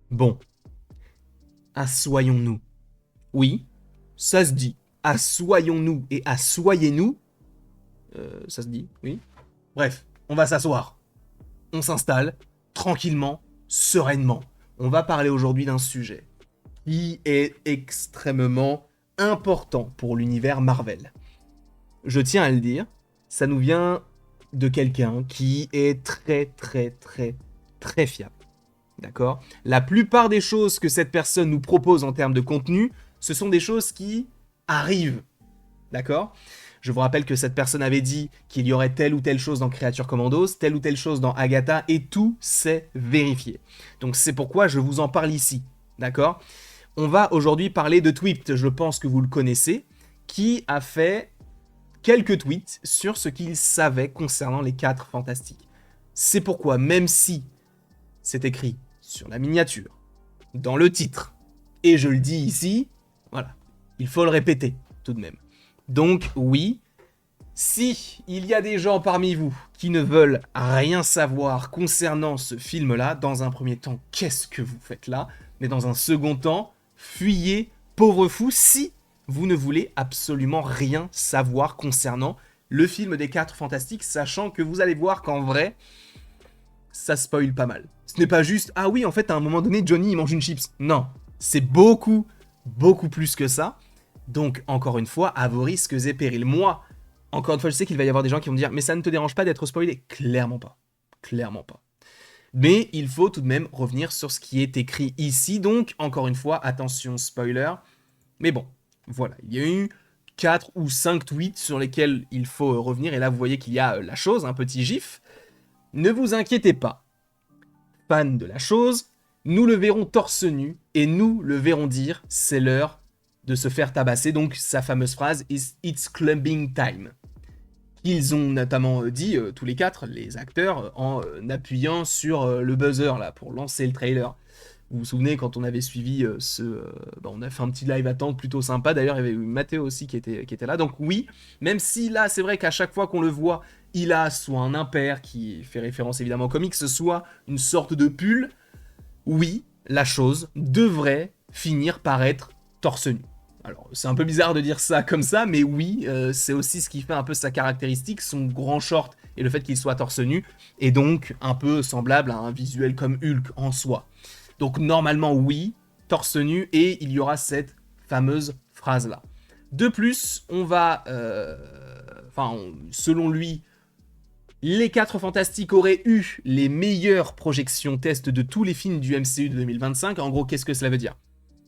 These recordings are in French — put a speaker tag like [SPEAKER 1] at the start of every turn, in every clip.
[SPEAKER 1] Bon, assoyons-nous. Oui, ça se dit. Assoyons-nous et assoyez-nous. Ça se dit, oui. Bref, on va s'asseoir. On s'installe, tranquillement, sereinement. On va parler aujourd'hui d'un sujet qui est extrêmement important pour l'univers Marvel. Je tiens à le dire, ça nous vient de quelqu'un qui est très fiable. D'accord. La plupart des choses que cette personne nous propose en termes de contenu, ce sont des choses qui arrivent. D'accord. Je vous rappelle que cette personne avait dit qu'il y aurait telle ou telle chose dans Creature Commandos, telle ou telle chose dans Agatha, et tout s'est vérifié. Donc c'est pourquoi je vous en parle ici. D'accord. On va aujourd'hui parler de Twipt, je pense que vous le connaissez, qui a fait quelques tweets sur ce qu'il savait concernant les 4 fantastiques. C'est pourquoi, même si c'est écrit sur la miniature, dans le titre, et je le dis ici, voilà, il faut le répéter tout de même. Donc oui, si il y a des gens parmi vous qui ne veulent rien savoir concernant ce film-là, dans un premier temps, qu'est-ce que vous faites là? Mais dans un second temps, fuyez, pauvre fou, si vous ne voulez absolument rien savoir concernant le film des 4 fantastiques, sachant que vous allez voir qu'en vrai, ça spoil pas mal. Ce n'est pas juste, ah oui, en fait, à un moment donné, Johnny, il mange une chips. Non, c'est beaucoup plus que ça. Donc, encore une fois, à vos risques et périls. Moi, encore une fois, je sais qu'il va y avoir des gens qui vont me dire, mais ça ne te dérange pas d'être spoilé? Clairement pas. Clairement pas. Mais il faut tout de même revenir sur ce qui est écrit ici. Donc, encore une fois, attention spoiler. Mais bon, voilà, il y a eu 4 ou 5 tweets sur lesquels il faut revenir. Et là, vous voyez qu'il y a la chose, un petit gif. Ne vous inquiétez pas. Fan de la chose, nous le verrons torse nu et nous le verrons dire c'est l'heure de se faire tabasser. Donc sa fameuse phrase is it's clubbing time. Ils ont notamment dit tous les 4, les acteurs, en appuyant sur le buzzer là pour lancer le trailer. Vous vous souvenez quand on avait suivi on a fait un petit live attente plutôt sympa. D'ailleurs, il y avait eu Mathéo aussi qui était là. Donc oui, même si là, c'est vrai qu'à chaque fois qu'on le voit, il a soit un impair qui fait référence évidemment au comics, soit une sorte de pull. Oui, la chose devrait finir par être torse nu. Alors, c'est un peu bizarre de dire ça comme ça, mais oui, c'est aussi ce qui fait un peu sa caractéristique, son grand short et le fait qu'il soit torse nu, et donc un peu semblable à un visuel comme Hulk en soi. Donc normalement oui, torse nu, et il y aura cette fameuse phrase-là. De plus, on va... selon lui, les 4 Fantastiques auraient eu les meilleures projections test de tous les films du MCU de 2025. En gros, qu'est-ce que cela veut dire?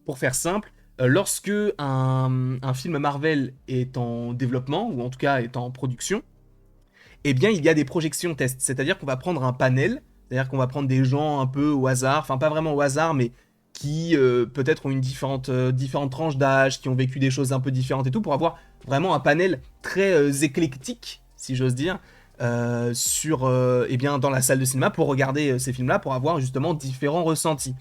[SPEAKER 1] Pour faire simple, lorsque un film Marvel est en développement, ou en tout cas est en production, eh bien, il y a des projections tests. C'est-à-dire qu'on va prendre un panel, c'est-à-dire qu'on va prendre des gens un peu au hasard, enfin pas vraiment au hasard, mais qui peut-être ont une différentes tranches d'âge, qui ont vécu des choses un peu différentes et tout, pour avoir vraiment un panel très éclectique, si j'ose dire, eh bien, dans la salle de cinéma pour regarder ces films-là, pour avoir justement différents ressentis.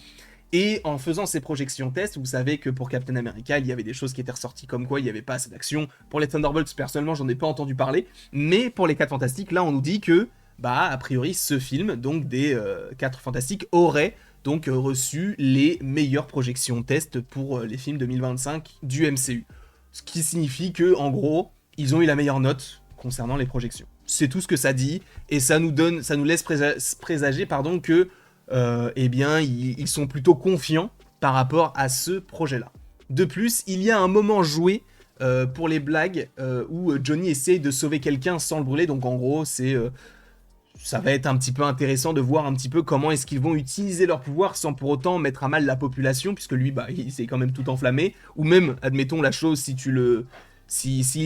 [SPEAKER 1] Et en faisant ces projections tests, vous savez que pour Captain America, il y avait des choses qui étaient ressorties comme quoi il n'y avait pas assez d'action. Pour les Thunderbolts, personnellement, j'en ai pas entendu parler. Mais pour les 4 Fantastiques, là, on nous dit que, a priori, ce film, donc des 4 Fantastiques, aurait donc reçu les meilleures projections tests pour les films 2025 du MCU. Ce qui signifie que, en gros, ils ont eu la meilleure note concernant les projections. C'est tout ce que ça dit, et ça nous laisse présager, que eh bien, ils sont plutôt confiants par rapport à ce projet-là. De plus, il y a un moment joué pour les blagues où Johnny essaye de sauver quelqu'un sans le brûler. Donc en gros, ça va être un petit peu intéressant de voir un petit peu comment est-ce qu'ils vont utiliser leur pouvoir sans pour autant mettre à mal la population, puisque lui, il s'est quand même tout enflammé. Ou même, admettons la chose, s'il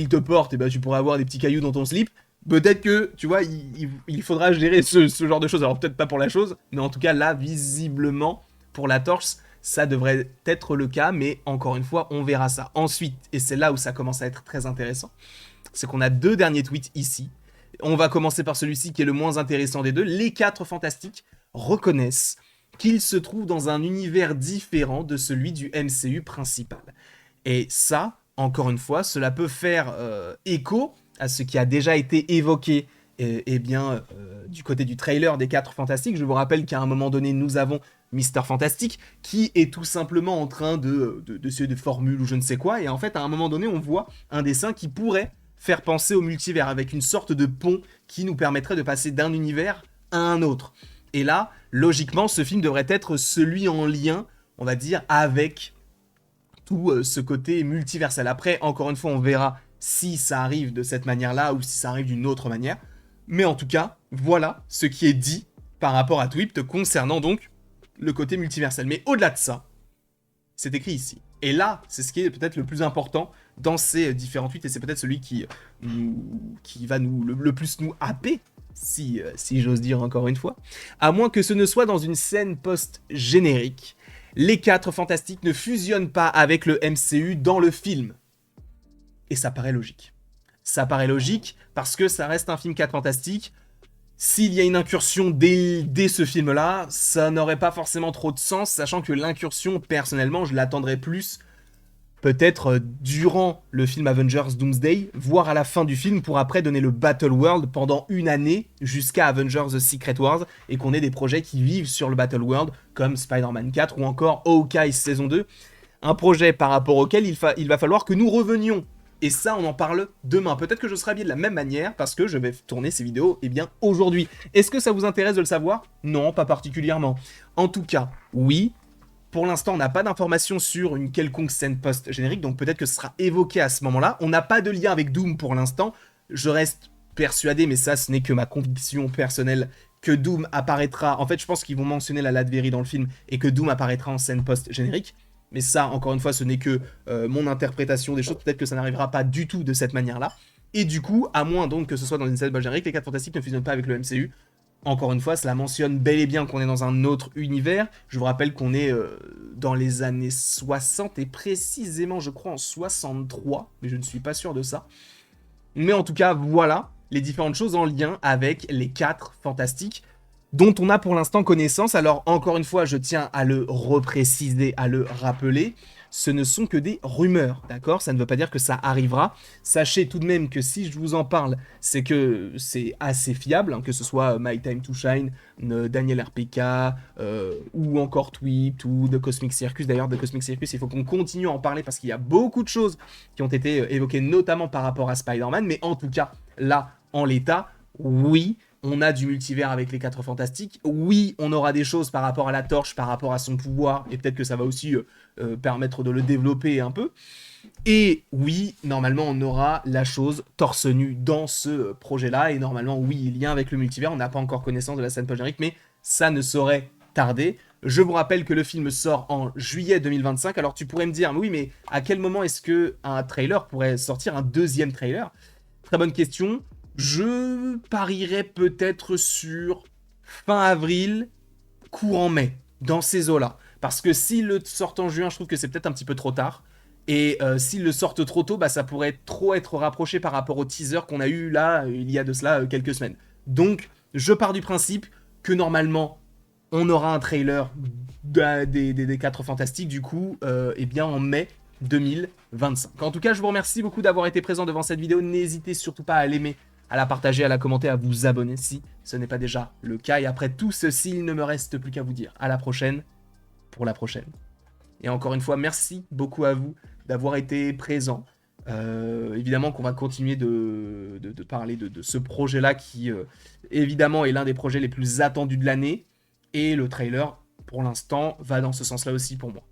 [SPEAKER 1] te porte, tu pourrais avoir des petits cailloux dans ton slip. Peut-être que, tu vois, il faudra gérer ce genre de choses. Alors peut-être pas pour la chose, mais en tout cas là, visiblement, pour la torche, ça devrait être le cas, mais encore une fois, on verra ça. Ensuite, et c'est là où ça commence à être très intéressant, c'est qu'on a 2 derniers tweets ici. On va commencer par celui-ci qui est le moins intéressant des deux. Les 4 Fantastiques reconnaissent qu'ils se trouvent dans un univers différent de celui du MCU principal. Et ça, encore une fois, cela peut faire écho à ce qui a déjà été évoqué du côté du trailer des 4 Fantastiques. Je vous rappelle qu'à un moment donné, nous avons Mister Fantastic, qui est tout simplement en train d'essayer des formules ou je ne sais quoi, et en fait, à un moment donné, on voit un dessin qui pourrait faire penser au multivers, avec une sorte de pont qui nous permettrait de passer d'un univers à un autre. Et là, logiquement, ce film devrait être celui en lien, on va dire, avec tout ce côté multiversel. Après, encore une fois, on verra si ça arrive de cette manière-là ou si ça arrive d'une autre manière. Mais en tout cas, voilà ce qui est dit par rapport à Twipt concernant donc le côté multiversel. Mais au-delà de ça, c'est écrit ici. Et là, c'est ce qui est peut-être le plus important dans ces différents tweets, et c'est peut-être celui qui va le plus nous happer, si j'ose dire encore une fois, à moins que ce ne soit dans une scène post-générique. Les 4 Fantastiques ne fusionnent pas avec le MCU dans le film. Et ça paraît logique. Ça paraît logique parce que ça reste un film 4 Fantastiques. S'il y a une incursion dès ce film-là, ça n'aurait pas forcément trop de sens, sachant que l'incursion, personnellement, je l'attendrais plus peut-être durant le film Avengers Doomsday, voire à la fin du film, pour après donner le Battle World pendant une année jusqu'à Avengers The Secret Wars, et qu'on ait des projets qui vivent sur le Battle World, comme Spider-Man 4 ou encore Hawkeye saison 2, un projet par rapport auquel il va falloir que nous revenions. Et ça, on en parle demain. Peut-être que je serai habillé de la même manière, parce que je vais tourner ces vidéos, aujourd'hui. Est-ce que ça vous intéresse de le savoir? Non, pas particulièrement. En tout cas, oui. Pour l'instant, on n'a pas d'informations sur une quelconque scène post-générique, donc peut-être que ce sera évoqué à ce moment-là. On n'a pas de lien avec Doom pour l'instant. Je reste persuadé, mais ça, ce n'est que ma conviction personnelle, que Doom apparaîtra... En fait, je pense qu'ils vont mentionner la Latverie dans le film, et que Doom apparaîtra en scène post-générique. Mais ça, encore une fois, ce n'est que mon interprétation des choses. Peut-être que ça n'arrivera pas du tout de cette manière-là. Et du coup, à moins donc que ce soit dans une scène post-générique, les 4 Fantastiques ne fusionnent pas avec le MCU. Encore une fois, cela mentionne bel et bien qu'on est dans un autre univers. Je vous rappelle qu'on est dans les années 60 et précisément, je crois, en 63. Mais je ne suis pas sûr de ça. Mais en tout cas, voilà les différentes choses en lien avec les 4 Fantastiques dont on a pour l'instant connaissance. Alors, encore une fois, je tiens à le repréciser, à le rappeler. Ce ne sont que des rumeurs, d'accord? Ça ne veut pas dire que ça arrivera. Sachez tout de même que si je vous en parle, c'est que c'est assez fiable, hein, que ce soit My Time to Shine, Daniel RPK, ou encore Tweet, ou The Cosmic Circus. D'ailleurs, The Cosmic Circus, il faut qu'on continue à en parler parce qu'il y a beaucoup de choses qui ont été évoquées, notamment par rapport à Spider-Man. Mais en tout cas, là, en l'état, oui, on a du multivers avec les 4 Fantastiques. Oui, on aura des choses par rapport à la Torche, par rapport à son pouvoir, et peut-être que ça va aussi permettre de le développer un peu. Et oui, normalement, on aura la chose torse nu dans ce projet-là, et normalement, oui, lien avec le multivers. On n'a pas encore connaissance de la scène post-générique, mais ça ne saurait tarder. Je vous rappelle que le film sort en juillet 2025. Alors tu pourrais me dire, oui, mais à quel moment est-ce qu'un trailer pourrait sortir, un deuxième trailer? Très bonne question. Je parierais peut-être sur fin avril, courant mai, dans ces eaux-là. Parce que s'ils le sortent en juin, je trouve que c'est peut-être un petit peu trop tard. Et s'ils le sortent trop tôt, bah, ça pourrait trop être rapproché par rapport au teaser qu'on a eu là, il y a de cela quelques semaines. Donc, je pars du principe que normalement, on aura un trailer des 4 Fantastiques, du coup, eh bien en mai 2025. En tout cas, je vous remercie beaucoup d'avoir été présent devant cette vidéo. N'hésitez surtout pas à l'aimer, à la partager, à la commenter, à vous abonner si ce n'est pas déjà le cas. Et après tout ceci, il ne me reste plus qu'à vous dire à la prochaine pour la prochaine. Et encore une fois, merci beaucoup à vous d'avoir été présent. Évidemment qu'on va continuer de parler de ce projet-là qui, évidemment, est l'un des projets les plus attendus de l'année. Et le trailer, pour l'instant, va dans ce sens-là aussi pour moi.